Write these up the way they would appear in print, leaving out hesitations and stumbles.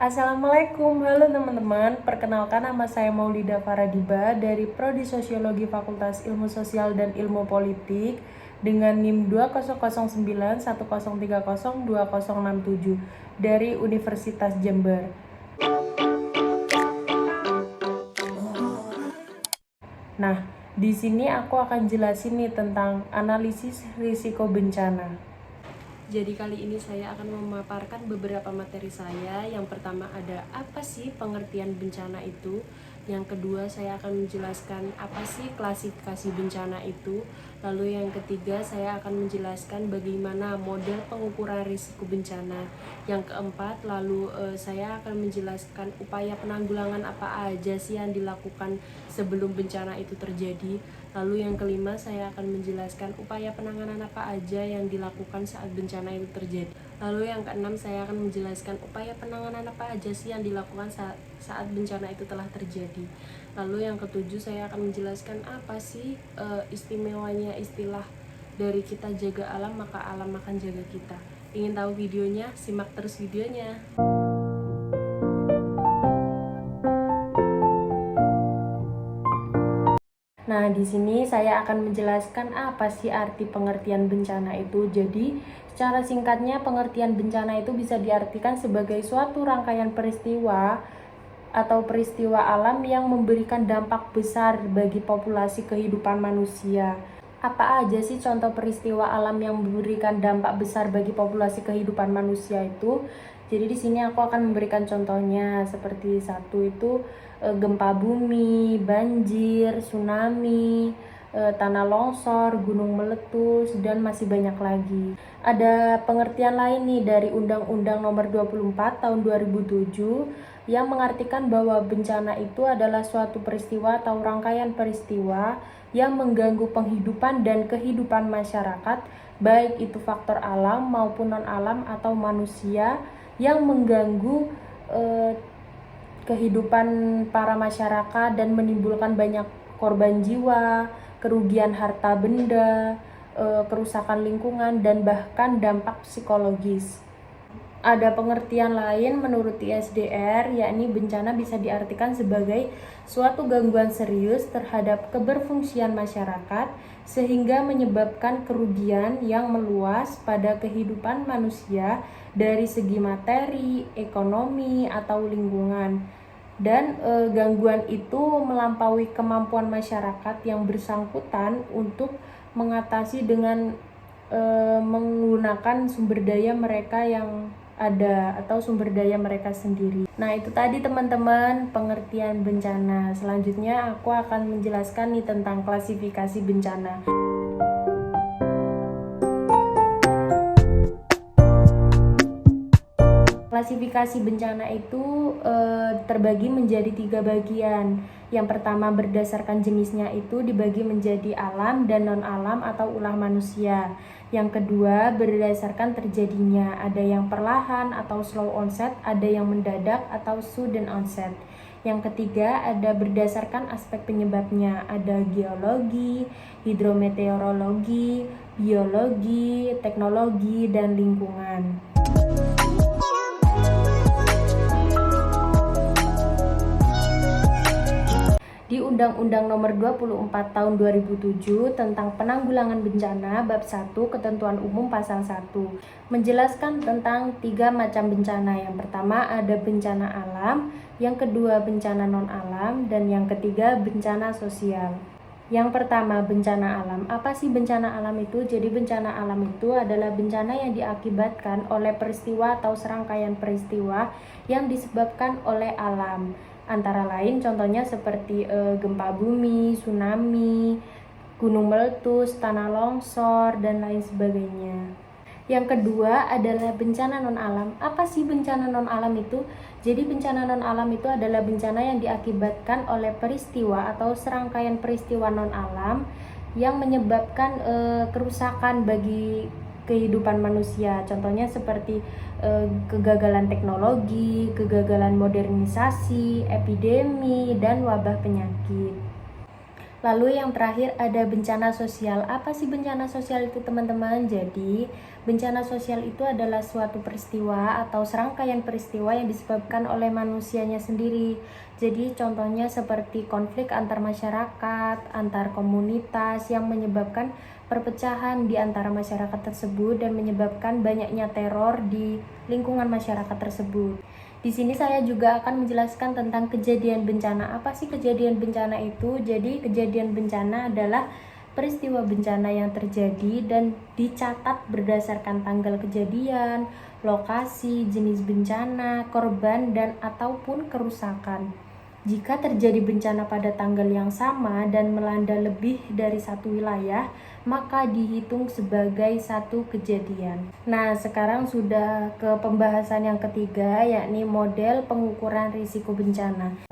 Assalamualaikum, halo teman-teman. Perkenalkan, nama saya Maulida Faradiba dari Prodi Sosiologi Fakultas Ilmu Sosial dan Ilmu Politik dengan NIM 200910302067 dari Universitas Jember. Nah, di sini aku akan jelasin nih tentang analisis risiko bencana. Jadi kali ini saya akan memaparkan beberapa materi saya. Yang pertama ada apa sih pengertian bencana itu. Yang kedua saya akan menjelaskan apa sih klasifikasi bencana itu. Lalu yang ketiga saya akan menjelaskan bagaimana model pengukuran risiko bencana. Yang keempat saya akan menjelaskan upaya penanggulangan apa aja sih yang dilakukan sebelum bencana itu terjadi. Lalu yang kelima saya akan menjelaskan upaya penanganan apa aja yang dilakukan saat bencana itu terjadi. Lalu yang keenam saya akan menjelaskan upaya penanganan apa aja sih yang dilakukan saat bencana itu telah terjadi. Lalu yang ketujuh saya akan menjelaskan apa sih istimewanya istilah dari kita jaga alam maka alam akan jaga kita. Ingin tahu videonya? Simak terus videonya. Nah, di sini saya akan menjelaskan apa sih arti pengertian bencana itu. Jadi, secara singkatnya pengertian bencana itu bisa diartikan sebagai suatu rangkaian peristiwa atau peristiwa alam yang memberikan dampak besar bagi populasi kehidupan manusia. Apa aja sih contoh peristiwa alam yang memberikan dampak besar bagi populasi kehidupan manusia itu? Jadi di sini aku akan memberikan contohnya seperti satu itu gempa bumi, banjir, tsunami, tanah longsor, gunung meletus, dan masih banyak lagi. Ada pengertian lain nih dari Undang-Undang Nomor 24 Tahun 2007 yang mengartikan bahwa bencana itu adalah suatu peristiwa atau rangkaian peristiwa yang mengganggu penghidupan dan kehidupan masyarakat, baik itu faktor alam maupun non-alam atau manusia yang mengganggu kehidupan para masyarakat dan menimbulkan banyak korban jiwa, kerugian harta benda, kerusakan lingkungan, dan bahkan dampak psikologis. Ada pengertian lain menurut ISDR, yakni bencana bisa diartikan sebagai suatu gangguan serius terhadap keberfungsian masyarakat sehingga menyebabkan kerugian yang meluas pada kehidupan manusia dari segi materi, ekonomi, atau lingkungan. Dan gangguan itu melampaui kemampuan masyarakat yang bersangkutan untuk mengatasi dengan menggunakan sumber daya mereka yang ada atau sumber daya mereka sendiri. Nah, itu tadi teman-teman pengertian bencana. Selanjutnya aku akan menjelaskan nih tentang klasifikasi bencana. Klasifikasi bencana itu terbagi menjadi 3 bagian. Yang pertama berdasarkan jenisnya itu dibagi menjadi alam dan non-alam atau ulah manusia. Yang kedua berdasarkan terjadinya, ada yang perlahan atau slow onset, ada yang mendadak atau sudden onset. Yang ketiga ada berdasarkan aspek penyebabnya, ada geologi, hidrometeorologi, biologi, teknologi, dan lingkungan. Di Undang-Undang Nomor 24 Tahun 2007 tentang Penanggulangan Bencana Bab 1 Ketentuan Umum Pasal 1 menjelaskan tentang 3 macam bencana. Yang pertama ada bencana alam, yang kedua bencana non-alam, dan yang ketiga bencana sosial. Yang pertama bencana alam. Apa sih bencana alam itu? Jadi bencana alam itu adalah bencana yang diakibatkan oleh peristiwa atau serangkaian peristiwa yang disebabkan oleh alam. Antara lain contohnya seperti gempa bumi, tsunami, gunung meletus, tanah longsor, dan lain sebagainya. Yang kedua adalah bencana non-alam. Apa sih bencana non-alam itu? Jadi bencana non-alam itu adalah bencana yang diakibatkan oleh peristiwa atau serangkaian peristiwa non-alam yang menyebabkan kerusakan bagi kehidupan manusia. Contohnya seperti kegagalan teknologi, kegagalan modernisasi, epidemi, dan wabah penyakit. Lalu yang terakhir ada bencana sosial. Apa sih bencana sosial itu teman-teman? Jadi bencana sosial itu adalah suatu peristiwa atau serangkaian peristiwa yang disebabkan oleh manusianya sendiri. Jadi contohnya seperti konflik antar masyarakat, antar komunitas yang menyebabkan perpecahan di antara masyarakat tersebut dan menyebabkan banyaknya teror di lingkungan masyarakat tersebut. Di sini saya juga akan menjelaskan tentang kejadian bencana. Apa sih kejadian bencana itu? Jadi kejadian bencana adalah peristiwa bencana yang terjadi dan dicatat berdasarkan tanggal kejadian, lokasi, jenis bencana, korban, dan ataupun kerusakan. Jika terjadi bencana pada tanggal yang sama dan melanda lebih dari satu wilayah, maka dihitung sebagai satu kejadian. Nah, sekarang sudah ke pembahasan yang ketiga, yakni model pengukuran risiko bencana.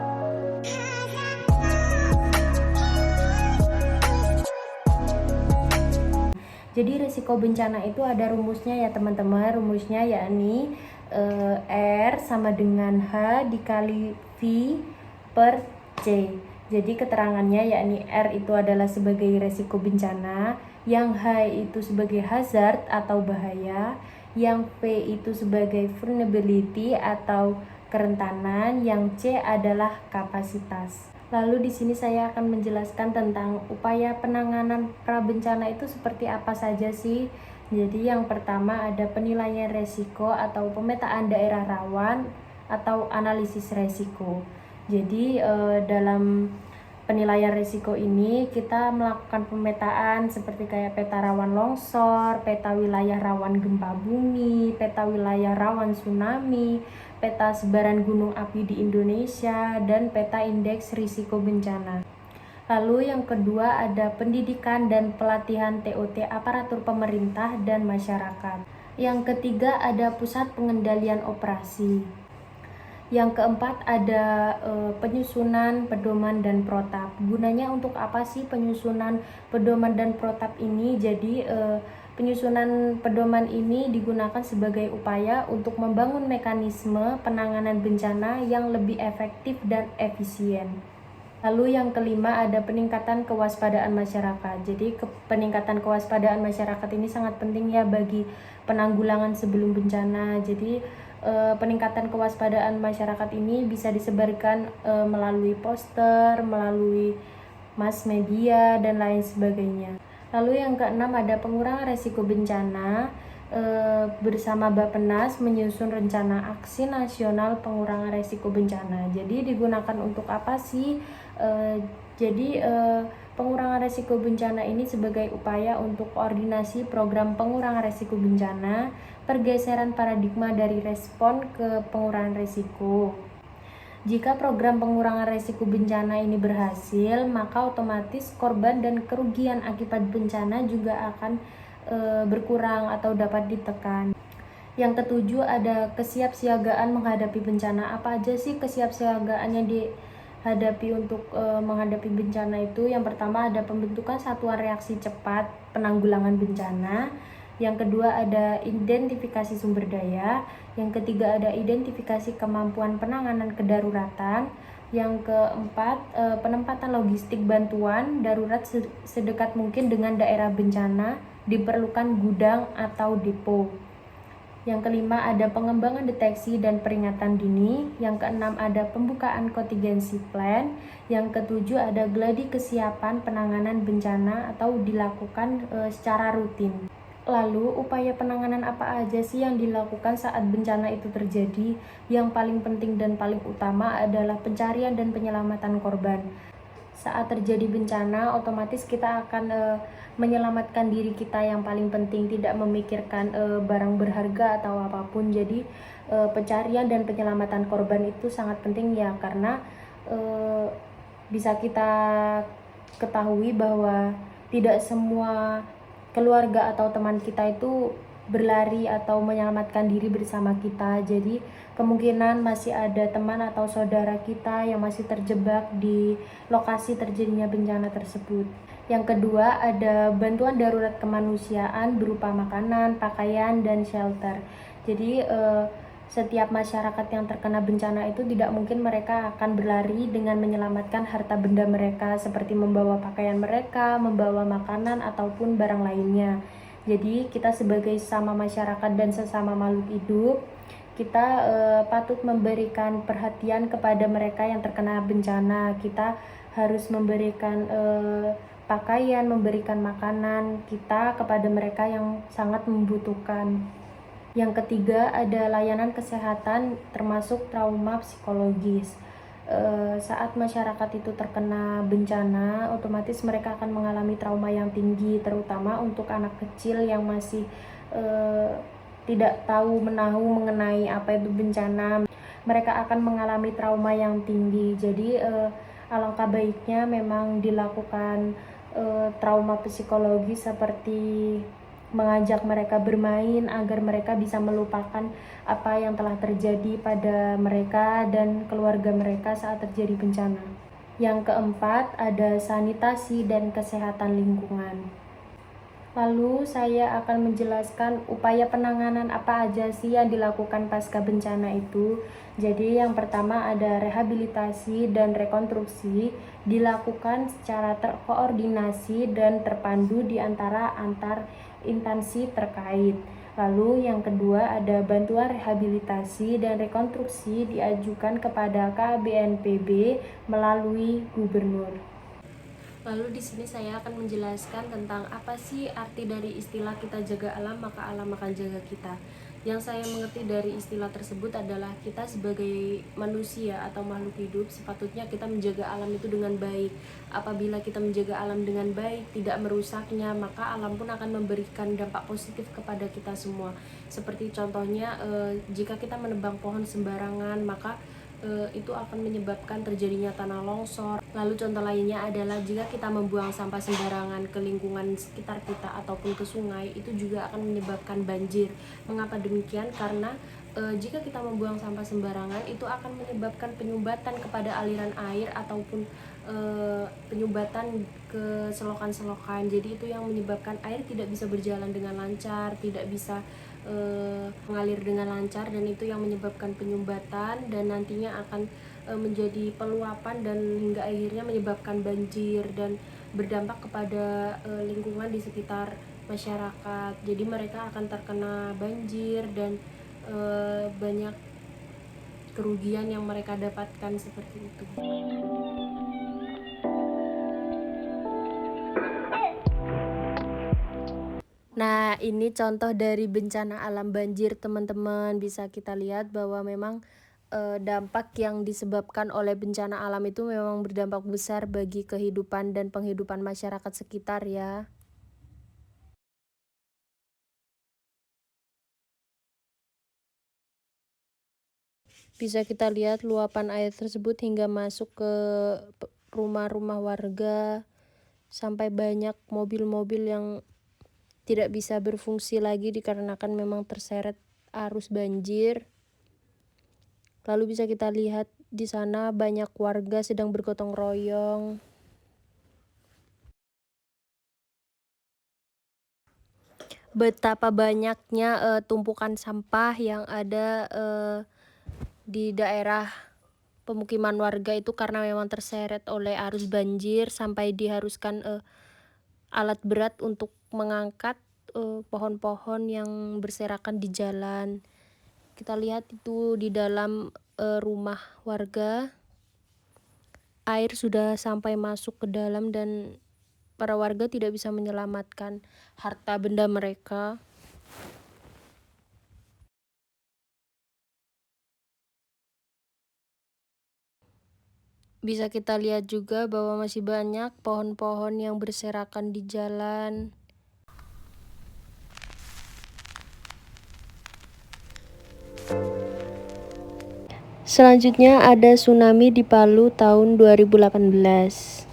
Jadi risiko bencana itu ada rumusnya ya teman-teman. Rumusnya yakni R sama dengan H dikali V per C. Jadi keterangannya yakni R itu adalah sebagai risiko bencana, yang H itu sebagai hazard atau bahaya, yang V itu sebagai vulnerability atau kerentanan, yang C adalah kapasitas. Lalu di sini saya akan menjelaskan tentang upaya penanganan prabencana itu seperti apa saja sih. Jadi yang pertama ada penilaian resiko atau pemetaan daerah rawan atau analisis resiko. Jadi dalam penilaian risiko ini kita melakukan pemetaan seperti kayak peta rawan longsor, peta wilayah rawan gempa bumi, peta wilayah rawan tsunami, peta sebaran gunung api di Indonesia, dan peta indeks risiko bencana. Lalu yang kedua ada pendidikan dan pelatihan TOT aparatur pemerintah dan masyarakat. Yang ketiga ada pusat pengendalian operasi. Yang keempat ada penyusunan pedoman dan protap. Gunanya untuk apa sih penyusunan pedoman dan protap ini? Jadi penyusunan pedoman ini digunakan sebagai upaya untuk membangun mekanisme penanganan bencana yang lebih efektif dan efisien. Lalu yang kelima ada peningkatan kewaspadaan masyarakat. Jadi peningkatan kewaspadaan masyarakat ini sangat penting ya bagi penanggulangan sebelum bencana. Jadi peningkatan kewaspadaan masyarakat ini bisa disebarkan melalui poster, melalui mass media, dan lain sebagainya. Lalu yang keenam ada pengurangan resiko bencana. Bersama Bappenas menyusun rencana aksi nasional pengurangan resiko bencana. Jadi digunakan untuk apa sih? Pengurangan resiko bencana ini sebagai upaya untuk koordinasi program pengurangan resiko bencana, pergeseran paradigma dari respon ke pengurangan resiko. Jika program pengurangan resiko bencana ini berhasil, maka otomatis korban dan kerugian akibat bencana juga akan berkurang atau dapat ditekan. Yang ketujuh ada kesiapsiagaan menghadapi bencana. Apa aja sih kesiapsiagaan yang dihadapi untuk menghadapi bencana itu? Yang pertama ada pembentukan satuan reaksi cepat penanggulangan bencana. Yang kedua ada identifikasi sumber daya. Yang ketiga ada identifikasi kemampuan penanganan kedaruratan. Yang keempat penempatan logistik bantuan darurat sedekat mungkin dengan daerah bencana, diperlukan gudang atau depo. Yang kelima ada pengembangan deteksi dan peringatan dini. Yang keenam ada pembukaan contingency plan. Yang ketujuh ada gladi kesiapan penanganan bencana atau dilakukan secara rutin. Lalu upaya penanganan apa aja sih yang dilakukan saat bencana itu terjadi? Yang paling penting dan paling utama adalah pencarian dan penyelamatan korban. Saat terjadi bencana, otomatis kita akan menyelamatkan diri kita yang paling penting, tidak memikirkan barang berharga atau apapun. Jadi pencarian dan penyelamatan korban itu sangat penting ya, karena bisa kita ketahui bahwa tidak semua keluarga atau teman kita itu berlari atau menyelamatkan diri bersama kita. Jadi kemungkinan masih ada teman atau saudara kita yang masih terjebak di lokasi terjadinya bencana tersebut. Yang kedua ada bantuan darurat kemanusiaan berupa makanan, pakaian, dan shelter. Jadi setiap masyarakat yang terkena bencana itu tidak mungkin mereka akan berlari dengan menyelamatkan harta benda mereka seperti membawa pakaian mereka, membawa makanan ataupun barang lainnya. Jadi kita sebagai sesama masyarakat dan sesama makhluk hidup, kita patut memberikan perhatian kepada mereka yang terkena bencana. Kita harus memberikan pakaian, memberikan makanan kita kepada mereka yang sangat membutuhkan. Yang ketiga ada layanan kesehatan termasuk trauma psikologis. Saat masyarakat itu terkena bencana, otomatis mereka akan mengalami trauma yang tinggi, terutama untuk anak kecil yang masih tidak tahu menahu mengenai apa itu bencana. Mereka akan mengalami trauma yang tinggi. Jadi alangkah baiknya memang dilakukan trauma psikologi seperti mengajak mereka bermain agar mereka bisa melupakan apa yang telah terjadi pada mereka dan keluarga mereka saat terjadi bencana. Yang keempat ada sanitasi dan kesehatan lingkungan. Lalu saya akan menjelaskan upaya penanganan apa aja sih yang dilakukan pasca bencana itu. Jadi yang pertama ada rehabilitasi dan rekonstruksi dilakukan secara terkoordinasi dan terpandu di antara antar instansi terkait. Lalu yang kedua ada bantuan rehabilitasi dan rekonstruksi diajukan kepada KBNPB melalui gubernur. Lalu di sini saya akan menjelaskan tentang apa sih arti dari istilah kita jaga alam maka alam akan jaga kita. Yang saya mengerti dari istilah tersebut adalah kita sebagai manusia atau makhluk hidup sepatutnya kita menjaga alam itu dengan baik. Apabila kita menjaga alam dengan baik, tidak merusaknya, maka alam pun akan memberikan dampak positif kepada kita semua. Seperti contohnya jika kita menebang pohon sembarangan, maka itu akan menyebabkan terjadinya tanah longsor. Lalu contoh lainnya adalah jika kita membuang sampah sembarangan ke lingkungan sekitar kita ataupun ke sungai, itu juga akan menyebabkan banjir. Mengapa demikian? Karena jika kita membuang sampah sembarangan itu akan menyebabkan penyumbatan kepada aliran air ataupun penyumbatan ke selokan-selokan. Jadi itu yang menyebabkan air tidak bisa berjalan dengan lancar, tidak bisa mengalir dengan lancar, dan itu yang menyebabkan penyumbatan dan nantinya akan menjadi peluapan dan hingga akhirnya menyebabkan banjir dan berdampak kepada lingkungan di sekitar masyarakat. Jadi mereka akan terkena banjir dan banyak kerugian yang mereka dapatkan seperti itu. Nah, ini contoh dari bencana alam banjir, teman-teman. Bisa kita lihat bahwa memang dampak yang disebabkan oleh bencana alam itu memang berdampak besar bagi kehidupan dan penghidupan masyarakat sekitar ya. Bisa kita lihat luapan air tersebut hingga masuk ke rumah-rumah warga, sampai banyak mobil-mobil yang tidak bisa berfungsi lagi dikarenakan memang terseret arus banjir. Lalu bisa kita lihat di sana banyak warga sedang bergotong royong. Betapa banyaknya tumpukan sampah yang ada di daerah pemukiman warga itu karena memang terseret oleh arus banjir sampai diharuskan alat berat untuk mengangkat pohon-pohon yang berserakan di jalan. Kita lihat itu di dalam rumah warga, air sudah sampai masuk ke dalam dan para warga tidak bisa menyelamatkan harta benda mereka. Bisa kita lihat juga bahwa masih banyak pohon-pohon yang berserakan di jalan. Selanjutnya ada tsunami di Palu tahun 2018.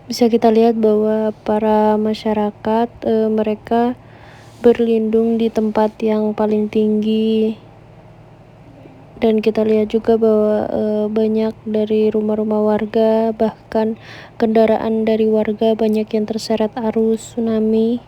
Bisa kita lihat bahwa para masyarakat mereka berlindung di tempat yang paling tinggi. Dan kita lihat juga bahwa banyak dari rumah-rumah warga, bahkan kendaraan dari warga banyak yang terseret arus tsunami.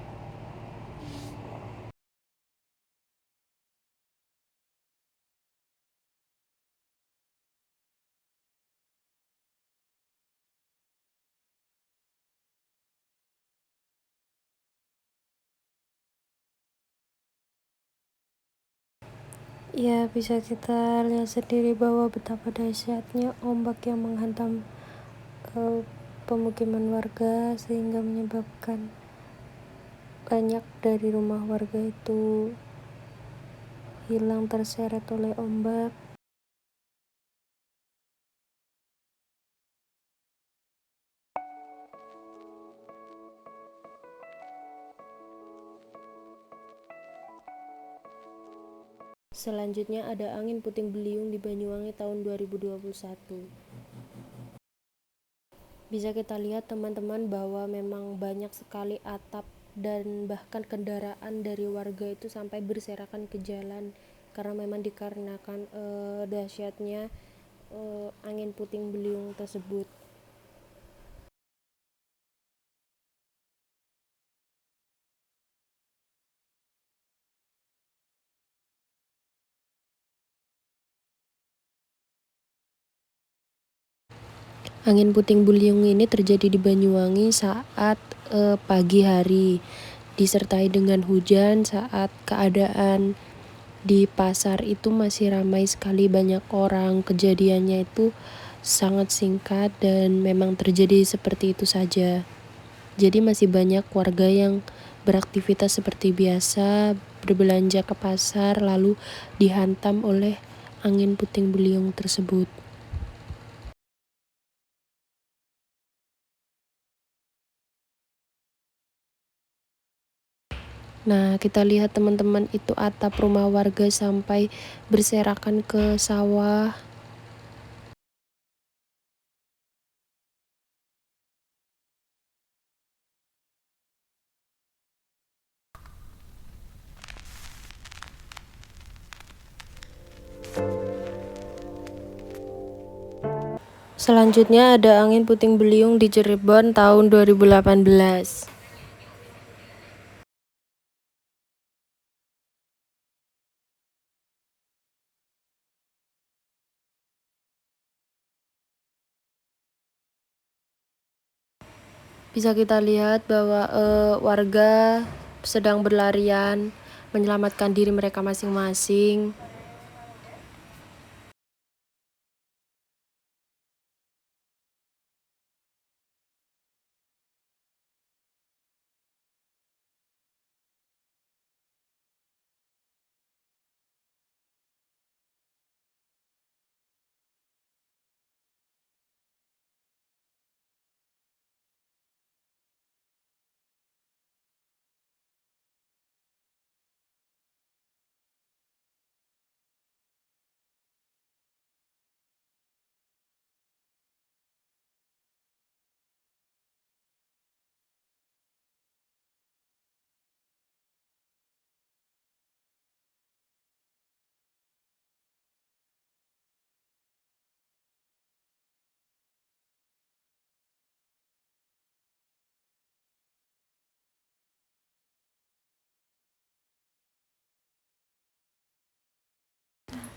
Ya, bisa kita lihat sendiri bahwa betapa dahsyatnya ombak yang menghantam pemukiman warga sehingga menyebabkan banyak dari rumah warga itu hilang terseret oleh ombak. Selanjutnya ada angin puting beliung di Banyuwangi tahun 2021. Bisa kita lihat teman-teman bahwa memang banyak sekali atap dan bahkan kendaraan dari warga itu sampai berserakan ke jalan karena memang dikarenakan dahsyatnya angin puting beliung tersebut. Angin puting beliung ini terjadi di Banyuwangi saat pagi hari, disertai dengan hujan saat keadaan di pasar itu masih ramai sekali, banyak orang. Kejadiannya itu sangat singkat dan memang terjadi seperti itu saja. Jadi masih banyak warga yang beraktivitas seperti biasa, berbelanja ke pasar, lalu dihantam oleh angin puting beliung tersebut. Nah, kita lihat teman-teman itu atap rumah warga sampai berserakan ke sawah. Selanjutnya ada angin puting beliung di Cirebon tahun 2018. Bisa kita lihat bahwa warga sedang berlarian menyelamatkan diri mereka masing-masing.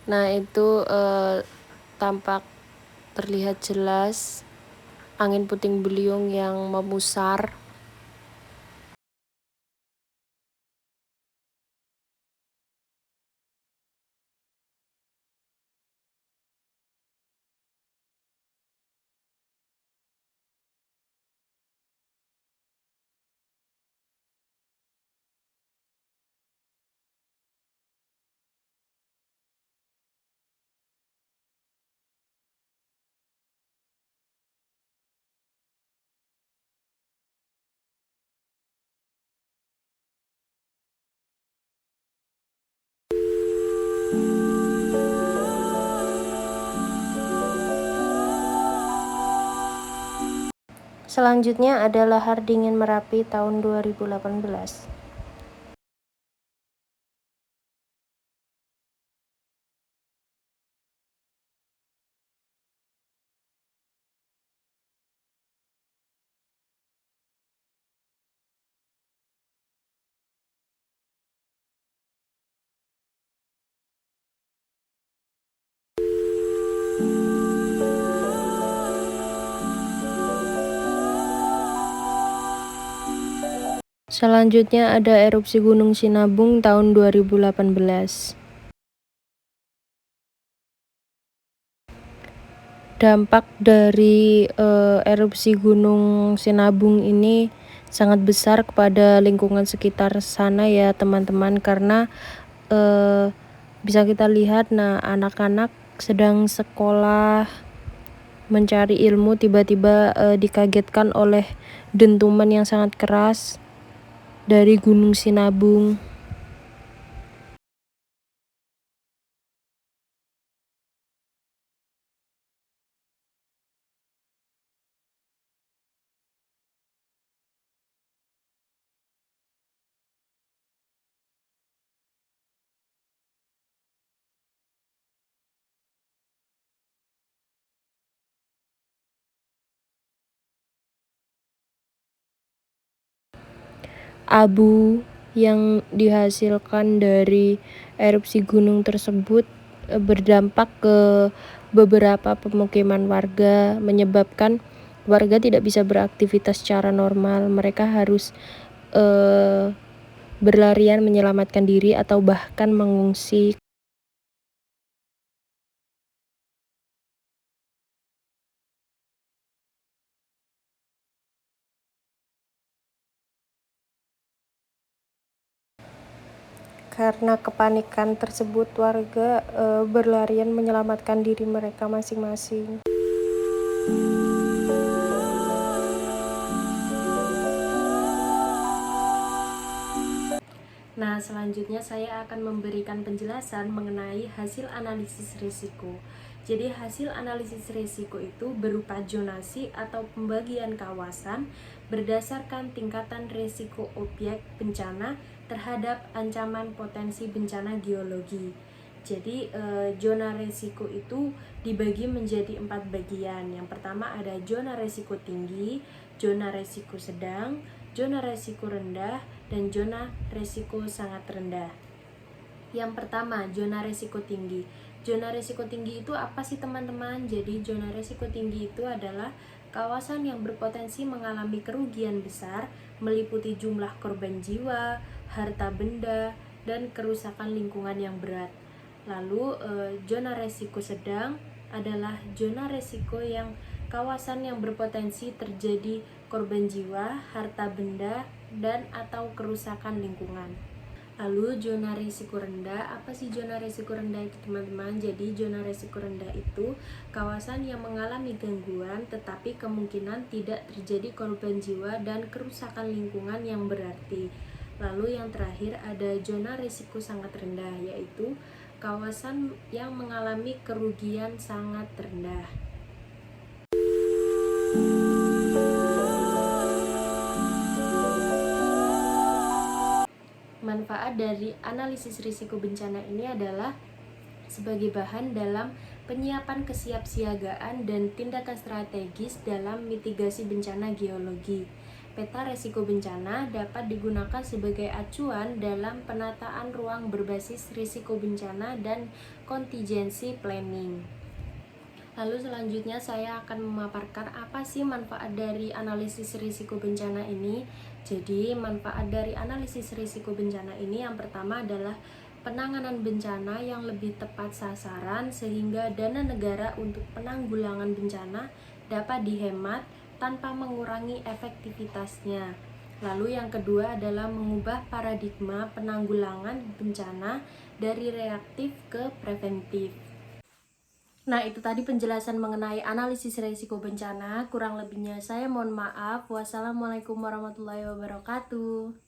Nah, itu tampak terlihat jelas angin puting beliung yang memusar. Selanjutnya ada lahar dingin Merapi tahun 2018. Selanjutnya ada erupsi Gunung Sinabung tahun 2018. Dampak dari erupsi Gunung Sinabung ini sangat besar kepada lingkungan sekitar sana ya teman-teman, karena bisa kita lihat, nah anak-anak sedang sekolah mencari ilmu tiba-tiba dikagetkan oleh dentuman yang sangat keras dari Gunung Sinabung. Abu yang dihasilkan dari erupsi gunung tersebut berdampak ke beberapa pemukiman warga, menyebabkan warga tidak bisa beraktivitas secara normal. Mereka harus berlarian menyelamatkan diri atau bahkan mengungsi. Karena kepanikan tersebut, warga berlarian menyelamatkan diri mereka masing-masing. Nah, selanjutnya saya akan memberikan penjelasan mengenai hasil analisis risiko. Jadi, hasil analisis risiko itu berupa zonasi atau pembagian kawasan berdasarkan tingkatan risiko objek bencana terhadap ancaman potensi bencana geologi. Jadi, zona risiko itu dibagi menjadi 4 bagian. Yang pertama ada zona risiko tinggi, zona risiko sedang, zona risiko rendah, dan zona risiko sangat rendah. Yang pertama, zona risiko tinggi. Zona risiko tinggi itu apa sih teman-teman? Jadi zona risiko tinggi itu adalah kawasan yang berpotensi mengalami kerugian besar, meliputi jumlah korban jiwa, harta benda, dan kerusakan lingkungan yang berat. Lalu zona risiko sedang adalah zona risiko yang kawasan yang berpotensi terjadi korban jiwa, harta benda, dan atau kerusakan lingkungan. Lalu zona risiko rendah, apa sih zona risiko rendah itu teman-teman? Jadi zona risiko rendah itu kawasan yang mengalami gangguan tetapi kemungkinan tidak terjadi korban jiwa dan kerusakan lingkungan yang berarti. Lalu yang terakhir ada zona risiko sangat rendah, yaitu kawasan yang mengalami kerugian sangat rendah. Manfaat dari analisis risiko bencana ini adalah sebagai bahan dalam penyiapan kesiapsiagaan dan tindakan strategis dalam mitigasi bencana geologi. Peta risiko bencana dapat digunakan sebagai acuan dalam penataan ruang berbasis risiko bencana dan contingency planning. Lalu selanjutnya saya akan memaparkan apa sih manfaat dari analisis risiko bencana ini. Jadi manfaat dari analisis risiko bencana ini yang pertama adalah penanganan bencana yang lebih tepat sasaran sehingga dana negara untuk penanggulangan bencana dapat dihemat tanpa mengurangi efektivitasnya. Lalu yang kedua adalah mengubah paradigma penanggulangan bencana dari reaktif ke preventif. Nah, itu tadi penjelasan mengenai analisis risiko bencana. Kurang lebihnya saya mohon maaf. Wassalamualaikum warahmatullahi wabarakatuh.